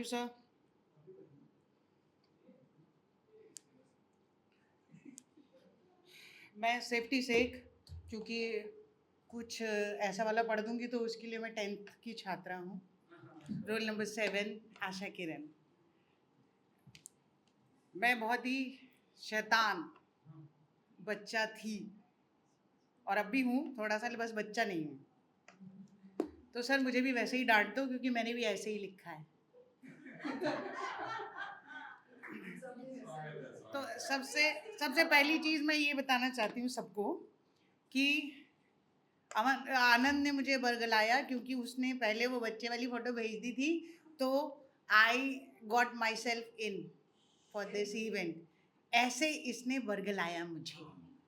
Sir. मैं safety सेक, क्योंकि कुछ ऐसा वाला पढ़ दूंगी तो उसके लिए मैं 10th की छात्रा हूँ। Roll number 7, Asha Kiran. मैं बहुत ही शैतान बच्चा थी और अब भी हूँ, थोड़ा सा, बस बच्चा नहीं हूँ। तो सर मुझे भी वैसे ही डांट दो, क्योंकि मैंने भी ऐसे ही लिखा है। तो सबसे पहली चीज़ मैं ये बताना चाहती हूँ सबको कि आनंद ने मुझे बरगलाया, क्योंकि उसने पहले वो बच्चे वाली फ़ोटो भेज दी थी, तो I got my self in for this event. ऐसे इसने बरगलाया मुझे,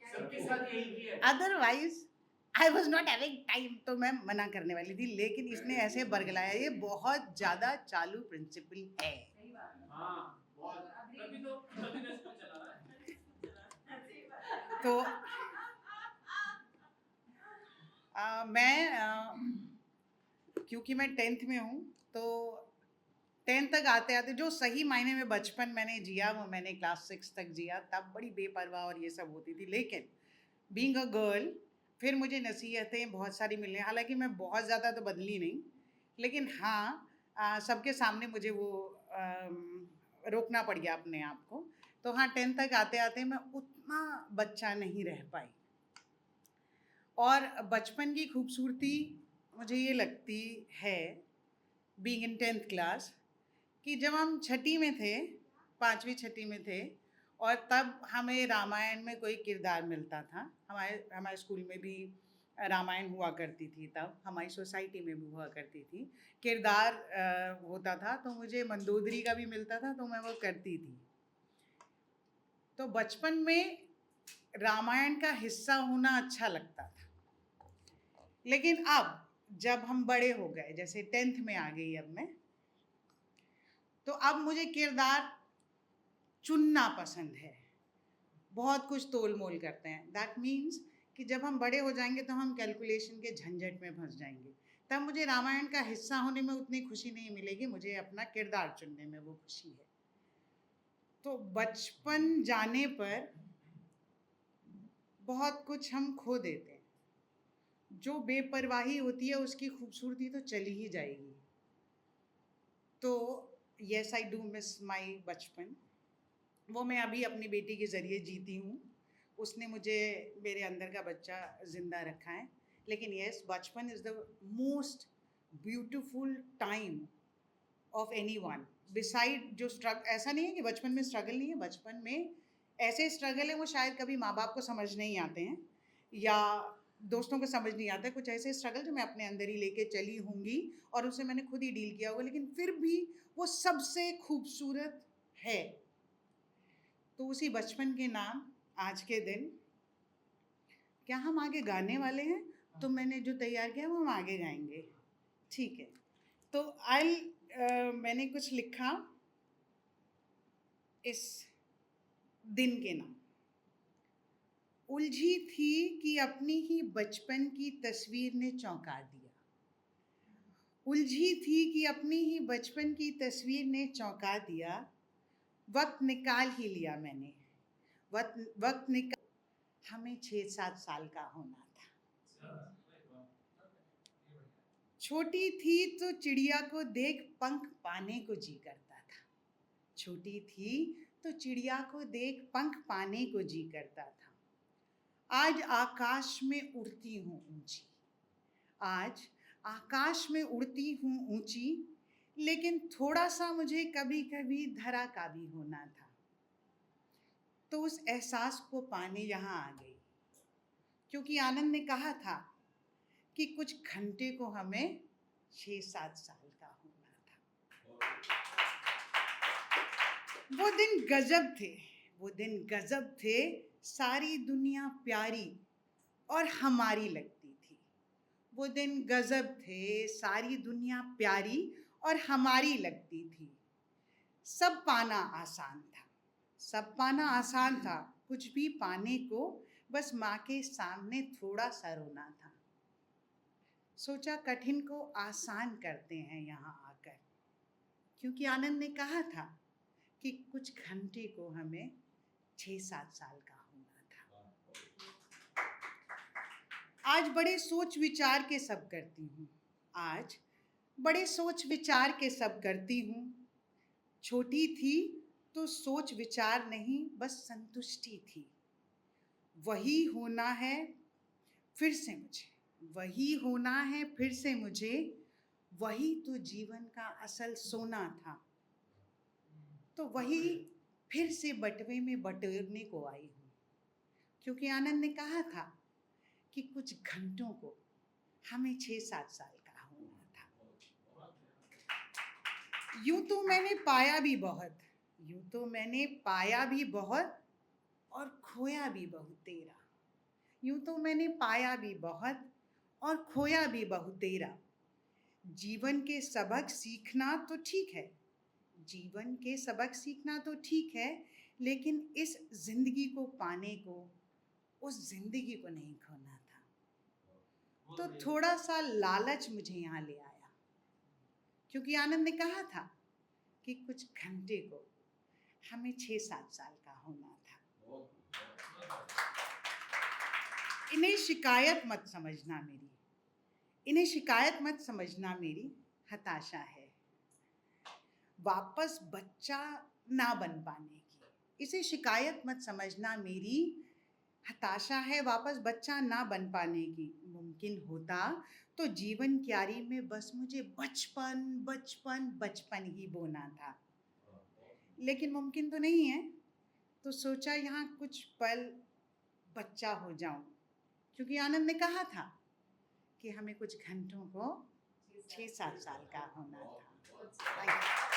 सबके साथ यही किया। Otherwise I was not having time, तो मैं मना करने वाली थी, लेकिन इसने ऐसे बरगलाया। ये बहुत ज़्यादा चालू प्रिंसिपल है। हाँ, बहुत। तभी तो स्कूल चला रहा है। तो मैं क्योंकि मैं 10th में हूँ, तो 10th तक आते आते जो सही मायने में बचपन मैंने जिया वो मैंने क्लास 6 तक जिया। तब बड़ी बेपरवाह और ये सब होती थी, लेकिन बीइंग अ गर्ल फिर मुझे नसीहतें बहुत सारी मिली। हालांकि मैं बहुत ज़्यादा तो बदली नहीं, लेकिन हाँ, सबके सामने मुझे वो रोकना पड़ गया अपने आप को। तो हाँ, 10th तक आते आते मैं उतना बच्चा नहीं रह पाई। और बचपन की खूबसूरती मुझे ये लगती है, बीइंग इन 10th क्लास, कि जब हम छठी में थे, 5वीं छठी में थे, और तब हमें रामायण में कोई किरदार मिलता था। हमारे स्कूल में भी रामायण हुआ करती थी, तब हमारी सोसाइटी में भी हुआ करती थी। किरदार होता था, तो मुझे मंदोदरी का भी मिलता था, तो मैं वो करती थी। तो बचपन में रामायण का हिस्सा होना अच्छा लगता था। लेकिन अब जब हम बड़े हो गए, जैसे 10th में आ गई अब मैं, तो अब मुझे किरदार चुनना पसंद है। बहुत कुछ तोल मोल करते हैं। दैट मीन्स कि जब हम बड़े हो जाएंगे तो हम कैलकुलेशन के झंझट में फंस जाएंगे। तब मुझे रामायण का हिस्सा होने में उतनी खुशी नहीं मिलेगी, मुझे अपना किरदार चुनने में वो खुशी है। तो बचपन जाने पर बहुत कुछ हम खो देते हैं। जो बेपरवाही होती है उसकी खूबसूरती तो चली ही जाएगी। तो yes, I do miss my बचपन। वो मैं अभी अपनी बेटी के ज़रिए जीती हूँ। उसने मुझे मेरे अंदर का बच्चा ज़िंदा रखा है। लेकिन येस, बचपन is the most beautiful time of anyone. Beside जो ऐसा नहीं है कि बचपन में स्ट्रगल नहीं है। बचपन में ऐसे स्ट्रगल है वो शायद कभी माँ बाप को समझ नहीं आते हैं या दोस्तों को समझ नहीं आता है। कुछ ऐसे स्ट्रगल जो मैं अपने अंदर ही लेके चली होंगी और उसे मैंने खुद ही डील किया होगा, लेकिन फिर भी वो सबसे खूबसूरत है। तो उसी बचपन के नाम आज के दिन, क्या हम आगे गाने वाले हैं? तो मैंने जो तैयार किया वो हम आगे गाएंगे, ठीक है? तो मैंने कुछ लिखा इस दिन के नाम। उलझी थी कि अपनी ही बचपन की तस्वीर ने चौंका दिया। उलझी थी कि अपनी ही बचपन की तस्वीर ने चौंका दिया। वक्त निकाल ही लिया मैंने, वक्त निकाल। हमें 6-7 साल का होना था। छोटी थी तो चिड़िया को देख पंख पाने को जी करता था। छोटी थी तो चिड़िया को देख पंख पाने को जी करता था। आज आकाश में उड़ती हूँ ऊंची, आज आकाश में उड़ती हूँ ऊंची, लेकिन थोड़ा सा मुझे कभी कभी धरा का भी होना था। तो उस एहसास को पाने यहाँ आ गई, क्योंकि आनंद ने कहा था कि कुछ घंटे को हमें 6-7 साल का होना था। वो दिन गजब थे, वो दिन गजब थे। सारी दुनिया प्यारी और हमारी लगती थी। वो दिन गजब थे, सारी दुनिया प्यारी और हमारी लगती थी। सब पाना आसान था, सब पाना आसान था। कुछ भी पाने को बस माँ के सामने थोड़ा सा रोना था। सोचा कठिन को आसान करते हैं यहाँ आकर। क्योंकि आनंद ने कहा था कि कुछ घंटे को हमें 6-7 साल का होना था। आज बड़े सोच विचार के सब करती हूँ, आज बड़े सोच विचार के सब करती हूँ। छोटी थी तो सोच विचार नहीं, बस संतुष्टि थी। वही होना है फिर से मुझे, वही होना है फिर से मुझे, वही तो जीवन का असल सोना था। तो वही फिर से बटवे में बटोरने को आई हूँ, क्योंकि आनंद ने कहा था कि कुछ घंटों को हमें 6-7 साल का होना था। यूं तो मैंने पाया भी बहुत, यूं तो मैंने पाया भी बहुत और खोया भी बहुत तेरा। यूं तो मैंने पाया भी बहुत और खोया भी बहुत तेरा। जीवन के सबक सीखना तो ठीक है, जीवन के सबक सीखना तो ठीक है, लेकिन इस जिंदगी को पाने को, उस जिंदगी को नहीं खोना था। तो थोड़ा सा लालच मुझे यहाँ ले आया, क्योंकि आनंद ने कहा था कि कुछ घंटे को हमें 6-7 साल का होना था। इन्हें शिकायत मत समझना मेरी, इन्हें शिकायत मत समझना मेरी, हताशा है वापस बच्चा ना बन पाने की। इसे शिकायत मत समझना मेरी, हताशा है वापस बच्चा ना बन पाने की। मुमकिन होता तो जीवन क्यारी में बस मुझे बचपन बचपन बचपन ही बोना था, लेकिन मुमकिन तो नहीं है। तो सोचा यहाँ कुछ पल बच्चा हो जाऊं, क्योंकि आनंद ने कहा था कि हमें कुछ घंटों को 6-7 साल का होना था।